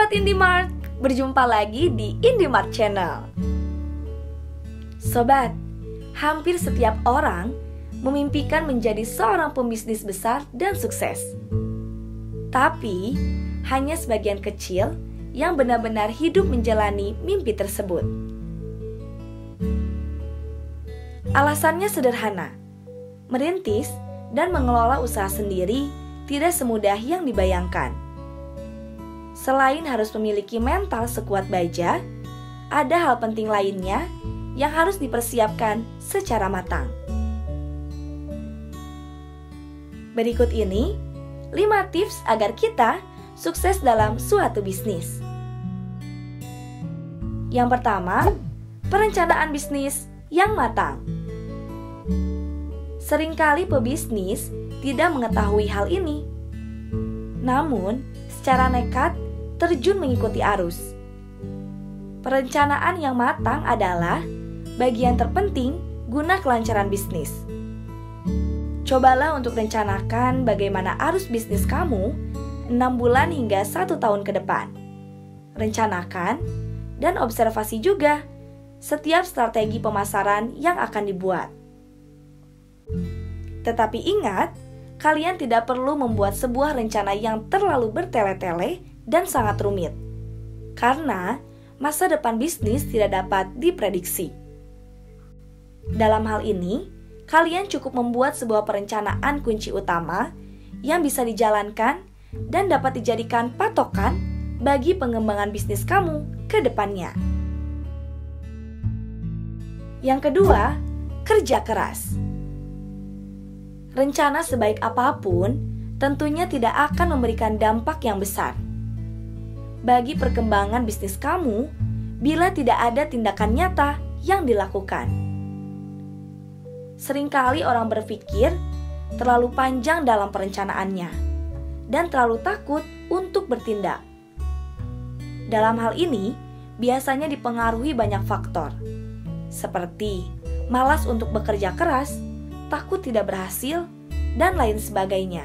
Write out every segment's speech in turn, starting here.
Sobat Indimart, berjumpa lagi di Indimart Channel. Sobat, hampir setiap orang memimpikan menjadi seorang pembisnis besar dan sukses. Tapi, hanya sebagian kecil yang benar-benar hidup menjalani mimpi tersebut. Alasannya sederhana. Merintis dan mengelola usaha sendiri tidak semudah yang dibayangkan. Selain harus memiliki mental sekuat baja, ada hal penting lainnya yang harus dipersiapkan secara matang. Berikut ini 5 tips agar kita sukses dalam suatu bisnis. Yang pertama, perencanaan bisnis yang matang. Seringkali pebisnis tidak mengetahui hal ini. Namun, secara nekat terjun mengikuti arus. Perencanaan yang matang adalah bagian terpenting guna kelancaran bisnis. Cobalah untuk rencanakan bagaimana arus bisnis kamu 6 bulan hingga 1 tahun ke depan. Rencanakan dan observasi juga setiap strategi pemasaran yang akan dibuat. Tetapi ingat, kalian tidak perlu membuat sebuah rencana yang terlalu bertele-tele dan sangat rumit, karena masa depan bisnis tidak dapat diprediksi. Dalam hal ini, kalian cukup membuat sebuah perencanaan kunci utama yang bisa dijalankan dan dapat dijadikan patokan bagi pengembangan bisnis kamu ke depannya. Yang kedua, kerja keras. Rencana sebaik apapun tentunya tidak akan memberikan dampak yang besar bagi perkembangan bisnis kamu bila tidak ada tindakan nyata yang dilakukan. Seringkali orang berpikir terlalu panjang dalam perencanaannya dan terlalu takut untuk bertindak. Dalam hal ini, biasanya dipengaruhi banyak faktor, seperti malas untuk bekerja keras, takut tidak berhasil, dan lain sebagainya.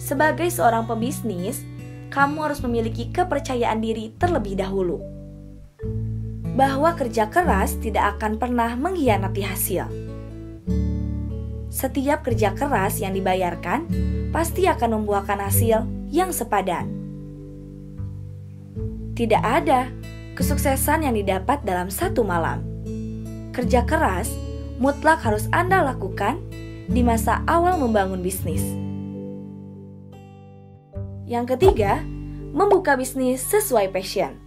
Sebagai seorang pebisnis, kamu harus memiliki kepercayaan diri terlebih dahulu, bahwa kerja keras tidak akan pernah mengkhianati hasil. Setiap kerja keras yang dibayarkan pasti akan membuahkan hasil yang sepadan. Tidak ada kesuksesan yang didapat dalam satu malam. Kerja keras mutlak harus Anda lakukan di masa awal membangun bisnis. Yang ketiga, membuka bisnis sesuai passion.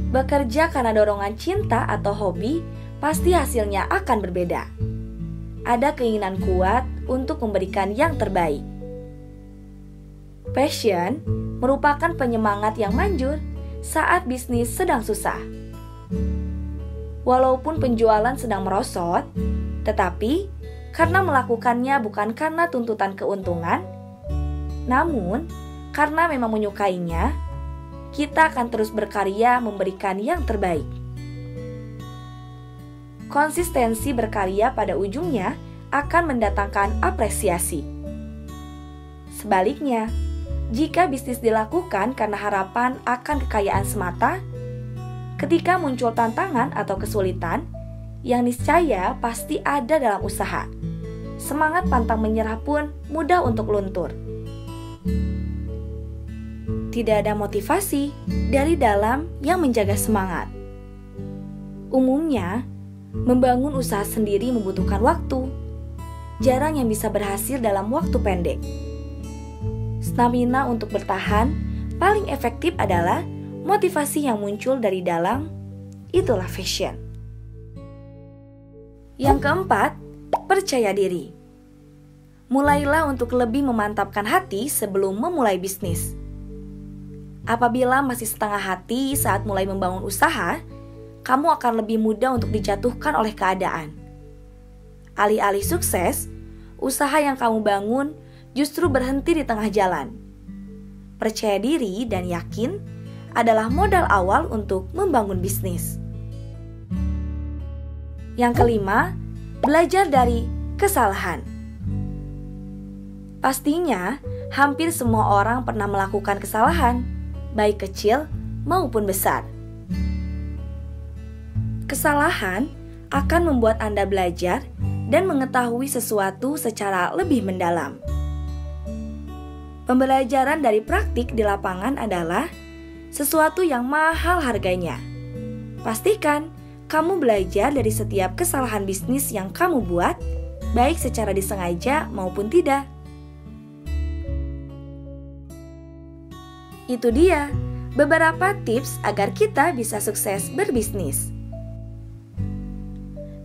Bekerja karena dorongan cinta atau hobi pasti hasilnya akan berbeda. Ada keinginan kuat untuk memberikan yang terbaik. Passion merupakan penyemangat yang manjur saat bisnis sedang susah. Walaupun penjualan sedang merosot, tetapi karena melakukannya bukan karena tuntutan keuntungan, namun karena memang menyukainya, kita akan terus berkarya memberikan yang terbaik. Konsistensi berkarya pada ujungnya akan mendatangkan apresiasi. Sebaliknya, jika bisnis dilakukan karena harapan akan kekayaan semata, ketika muncul tantangan atau kesulitan, yang niscaya pasti ada dalam usaha, semangat pantang menyerah pun mudah untuk luntur. Tidak ada motivasi dari dalam yang menjaga semangat. Umumnya, membangun usaha sendiri membutuhkan waktu. Jarang yang bisa berhasil dalam waktu pendek. Stamina untuk bertahan paling efektif adalah motivasi yang muncul dari dalam, itulah passion. Yang keempat, percaya diri. Mulailah untuk lebih memantapkan hati sebelum memulai bisnis. Apabila masih setengah hati saat mulai membangun usaha, kamu akan lebih mudah untuk dijatuhkan oleh keadaan. Alih-alih sukses, usaha yang kamu bangun justru berhenti di tengah jalan. Percaya diri dan yakin adalah modal awal untuk membangun bisnis. Yang kelima, belajar dari kesalahan. Pastinya, hampir semua orang pernah melakukan kesalahan, baik kecil maupun besar. Kesalahan akan membuat Anda belajar dan mengetahui sesuatu secara lebih mendalam. Pembelajaran dari praktik di lapangan adalah sesuatu yang mahal harganya. Pastikan kamu belajar dari setiap kesalahan bisnis yang kamu buat, baik secara disengaja maupun tidak. Itu dia beberapa tips agar kita bisa sukses berbisnis.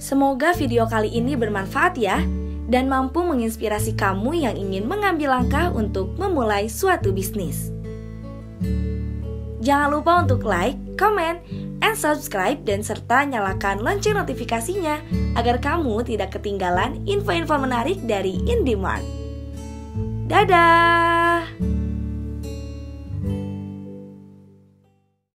Semoga video kali ini bermanfaat ya, dan mampu menginspirasi kamu yang ingin mengambil langkah untuk memulai suatu bisnis. Jangan lupa untuk like, comment, and subscribe, dan serta nyalakan lonceng notifikasinya agar kamu tidak ketinggalan info-info menarik dari IndiMart. Dadah!